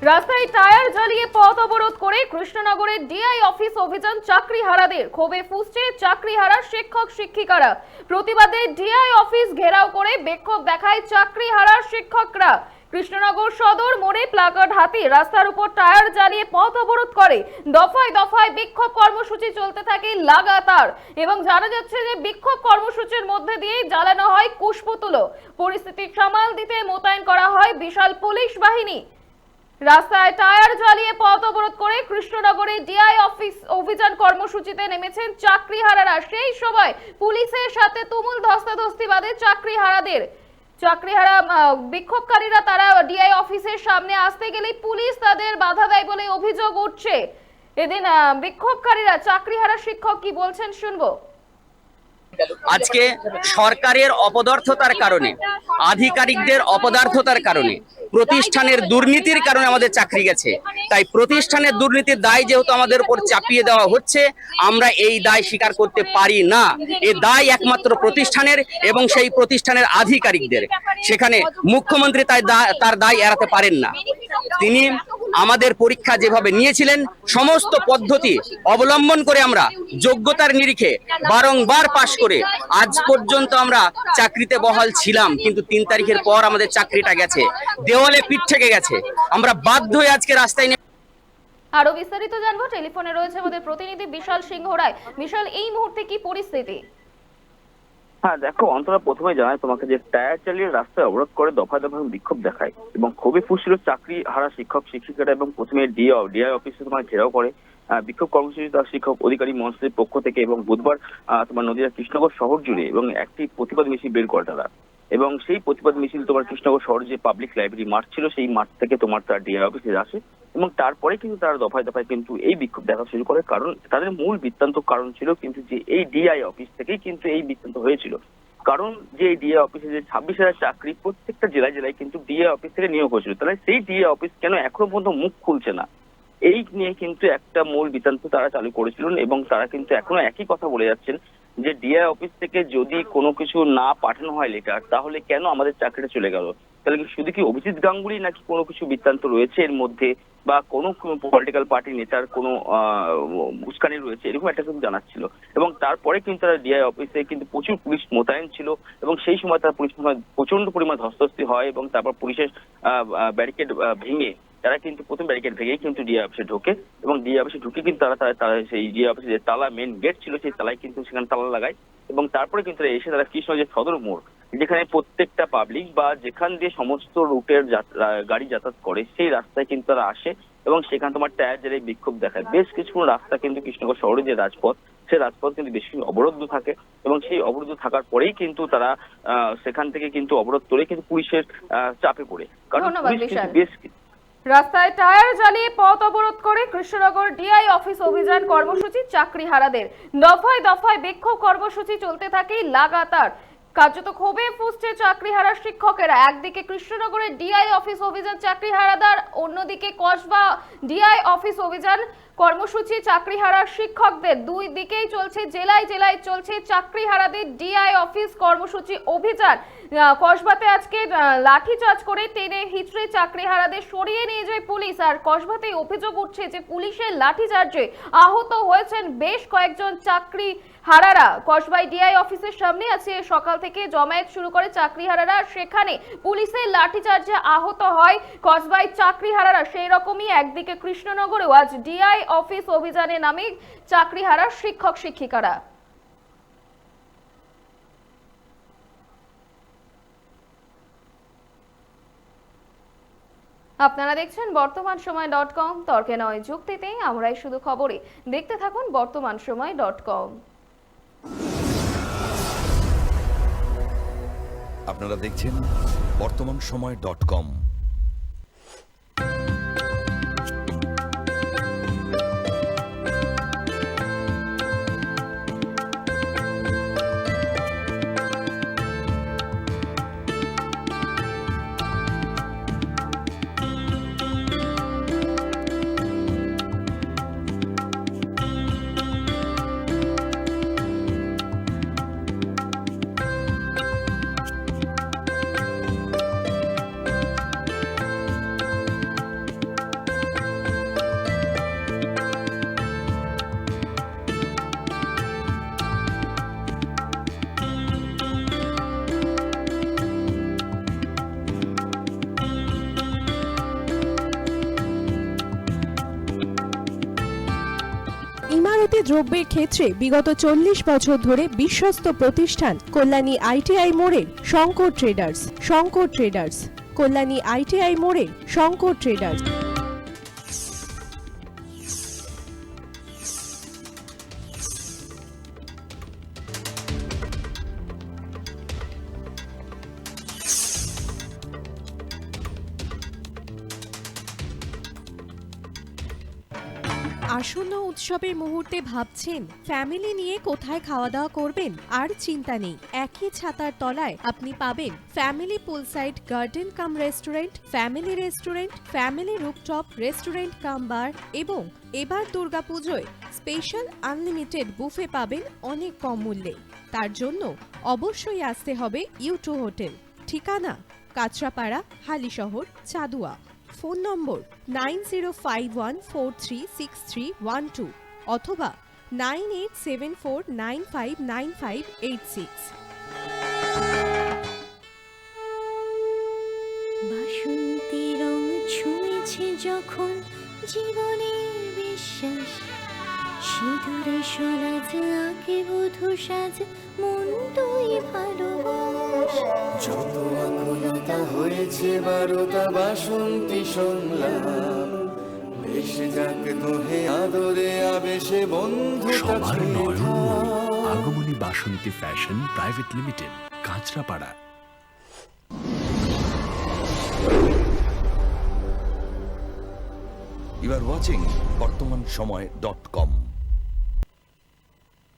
রাস্তায় টায়ার জ্বালিয়ে পথ অবরোধ করে কৃষ্ণনগরের ডিআই অফিস অভিযান চাকরিহারাদের ক্ষোভে ফুঁসছে চাকরিহারা শিক্ষক শিক্ষিকারা। প্রতিবাদে ডিআই অফিস ঘেরাও করে বিক্ষোভ দেখায় চাকরিহারা শিক্ষকরা। কৃষ্ণনগর সদর মোড়ে প্লাকার্ড হাতে রাস্তার উপর টায়ার জ্বালিয়ে পথ অবরোধ করে দফায় দফায় বিক্ষোভ কর্মসূচি চলতে থাকে লাগাতার। এবং জানা যাচ্ছে যে বিক্ষোভ কর্মসূচির মধ্যে দিয়ে জ্বালানো হয় কুশপুতুলো। পরিস্থিতি সামাল দিতে মোতায়েন করা হয় বিশাল পুলিশ বাহিনী। রাস্তায় টায়ার জ্বালিয়ে পথ অবরোধ করে কৃষ্ণনগরে ডিআই অফিস অভিযান কর্মসূচিতে নেমেছেন চাকরিহারারা। সেই সময় পুলিশের সাথে তুমুল ধস্তাধস্তি বাধে চাকরিহারাদের। চাকরিহারা বিক্ষোভকারীরা তারা ডিআই অফিসের সামনে আসতে গেলেই পুলিশ তাদের বাধা দেয় বলে অভিযোগ উঠছে। এদিন বিক্ষোভকারীরা চাকরিহারা শিক্ষক কি বলছেন শুনবো। আজকে সরকারের অপদার্থতার কারণে, আধিকারিকদের অপদার্থতার কারণে, প্রতিষ্ঠানের দুর্নীতির কারণে আমাদের চাকরি গেছে। তাই প্রতিষ্ঠানের দুর্নীতির দায় যেহেতু আমাদের উপর চাপিয়ে দেওয়া হচ্ছে, আমরা এই দায় স্বীকার করতে পারি না। এই দায় একমাত্র প্রতিষ্ঠানের এবং সেই প্রতিষ্ঠানের আধিকারিকদের। সেখানে মুখ্যমন্ত্রী তার দায় এড়াতে পারেন না। তিনি আমাদের পরীক্ষা যেভাবে নিয়েছিলেন, সমস্ত পদ্ধতি অবলম্বন করে আমরা যোগ্যতার নিরিখে বারংবার পাশ করে আজ পর্যন্ত আমরা চাকরিতে বহাল ছিলাম, কিন্তু 3 তারিখের পর আমাদের চাকরিটা গেছে, দেওয়ালে পিঠ থেকে গেছে। আমরা বাধ্য হয়ে আজকে রাস্তায় আরো বিস্তারিত জানবো। টেলিফোনে রয়েছে আমাদের প্রতিনিধি বিশাল সিংহ রায়। বিশাল, এই মুহূর্তে কি পরিস্থিতি? হ্যাঁ দেখো, অন্তরা প্রথমে জানাই তোমাকে যে টায়ার চালিয়ে রাস্তায় অবরোধ করে দফায় দফায় বিক্ষোভ দেখায় এবং খুবই ফুসছিল চাকরি হারা শিক্ষক শিক্ষিকারা। এবং প্রথমে ডিআই অফিসে তোমার ঘেরাও করে বিক্ষোভ কর্মসূচি তার শিক্ষক অধিকারী মঞ্চের পক্ষ থেকে। এবং বুধবার তোমার নদীয়া কৃষ্ণনগর শহর জুড়ে এবং একটি প্রতিবাদ মিছিল বের করে তারা। এবং সেই প্রতিবাদ মিছিল তোমার কৃষ্ণনগর শহর যে পাবলিক লাইব্রেরি মাঠ ছিল, সেই মাঠ থেকে তোমার তার ডিআই অফিসে আসে। এবং তারপরে কিন্তু তারা দফায় দফায় কিন্তু এই বিক্ষোভ দেখা শুরু করে। কারণ তাদের মূল বৃত্তান্ত কারণ ছিল কিন্তু যে এই ডিআই অফিস থেকেই কিন্তু এই বৃত্তান্ত হয়েছিল। কারণ যে ডিএ অফিসে যে 26,000 চাকরি প্রত্যেকটা জেলায় জেলায় কিন্তু ডিএ অফিস থেকে নিয়োগ হয়েছিল, তাহলে সেই ডিএ অফিস কেন এখনো পর্যন্ত মুখ খুলছে না, এই নিয়ে কিন্তু একটা মূল বৃত্তান্ত তারা চালু করেছিলেন। এবং তারা কিন্তু এখনো একই কথা বলে যাচ্ছেন যে ডিএ অফিস থেকে যদি কোনো কিছু না পাঠানো হয় লেটার, তাহলে কেন আমাদের চাকরিটা চলে গেল। তাহলে কি শুধু কি অভিজিৎ গাঙ্গুলি নাকি কোনো কিছু বৃত্তান্ত রয়েছে এর মধ্যে, বা কোনো পলিটিক্যাল পার্টি নেতার কোনো উস্কানি রয়েছে, এরকম একটা কিন্তু জানাচ্ছিল। এবং তারপরে কিন্তু তারা ডিআই অফিসে কিন্তু প্রচুর পুলিশ মোতায়েন ছিল এবং সেই সময় তারা পুলিশ প্রচন্ড পরিমাণ ধস্তাধস্তি হয়। এবং তারপর পুলিশের ব্যারিকেড ভেঙে তারা কিন্তু প্রথম ব্যারিকেড ভেঙেই কিন্তু ডিআই অফিসে ঢোকে। এবং ডিআই অফিসে ঢুকে কিন্তু তারা সেই ডিআই অফিসে যে তালা মেন গেট ছিল, সেই তালায় কিন্তু সেখানে তালা লাগায়। এবং তারপরে কিন্তু এসে তারা কৃষ্ণনগর সদর মোড়, যেখানে প্রত্যেকটা পাবলিক বা যেখান দিয়ে সমস্ত রুটের গাড়ি যাতায়াত করে, সেই রাস্তায় কিন্তু তারা আসে এবং সেখানে তোমার টায়ার জ্বালিয়ে বিক্ষোভ দেখায়। বেশ কিছু রাস্তা কিন্তু কৃষ্ণনগর শহরে যে রাজপথ, সেই রাজপথ কিন্তু বেশি অবরুদ্ধ থাকে। এবং সেই অবরুদ্ধ থাকার পরেই কিন্তু তারা সেখান থেকে কিন্তু অবরোধ করে কিন্তু পুলিশের চাপে পড়ে। কারণ বেশ রাস্তায় টায়ার জ্বালিয়ে পথ অবরোধ করে কৃষ্ণনগর ডিআই অফিস অভিযান কর্মসূচি চাকরিহারাদের। দফায় দফায় বিক্ষোভ কর্মসূচি চলতে থাকে লাগাতার। কার্যত ক্ষোভে ফুঁসছে চাকরিহারা শিক্ষকেরা। একদিকে কৃষ্ণনগরের ডিআই অফিস অভিযান চাকরিহারাদের, অন্যদিকে কসবা ডিআই অফিস অভিযান কর্মসূচি চাকরিহারা শিক্ষকদের। দুই দিকেই চলছে, জেলায় জেলায় চলছে চাকরিহারাদের ডিআই অফিস কর্মসূচি অভিযান। কসবাতে আজকে লাঠিচার্জ করে টেনে হিচড়ে চাকরিহারাদের সরিয়ে নিয়ে যায় পুলিশ। আর কসবাতে অভিযোগ উঠছে যে পুলিশের লাঠিচার্জে আহত হয়েছেন বেশ কয়েকজন চাকরিহারারা। কসবাই ডিআই অফিসের সামনে আছে সকাল থেকে জমায়েত শুরু করে চাকরিহারারা, সেখানে পুলিশের লাঠিচার্জে আহত হয় কসবাই চাকরিহারারা। সেই রকমই একদিকে কৃষ্ণনগরেও আজ ডিআই অফিস অভিযানে নামে চাকরিহারা শিক্ষক শিক্ষিকারা। আপনারা দেখছেন বর্তমানসময়.com। তর্কে নয় যুক্তিতে, আমরাই শুধু খবরে। দেখতে থাকুন বর্তমানসময়.com। আপনারা দেখছেন বর্তমানসময়.com। প্রতিটি দ্রব্যের ক্ষেত্রে বিগত 40 বছর ধরে বিশ্বস্ত প্রতিষ্ঠান কল্যাণী আইটিআই মোড়ের Shankar traders. Shankar traders, Kalyani ITI মোড়ের শঙ্কর ট্রেডার্স। আসন্ন উৎসবের মুহূর্তে ভাবছেন ফ্যামিলি নিয়ে কোথায় খাওয়া দাওয়া করবেন? আর চিন্তা নেই, একই ছাতার তলায় আপনি পাবেন family poolside garden cum restaurant, family rooftop restaurant cum bar এবং এবার দুর্গাপুজোয় স্পেশাল আনলিমিটেড বুফে পাবেন অনেক কম মূল্যে। তার জন্য অবশ্যই আসতে হবে U2 হোটেল। ঠিকানা কাঁচরাপাড়া, হালিশহর, চাদুয়া। ফোন নম্বর 9051436312 অথবা 9874959586। বাসন্তী রং ছুঁয়েছে যখন জীবনের বিশ্বাস, সিঁদুরে সরাজ আঁকে বধূ সাজ, মন তুই ভালোবাস। যত আকুলতা হয়েছে বারোটা বাসন্তী সংলাপ, ভেসে যাক দোহে আদরে আবেশে বন্ধু সবার নয়ন Agamani Basanti fashion private limited, Kanchrapara. You are watching বর্তমান সময়.com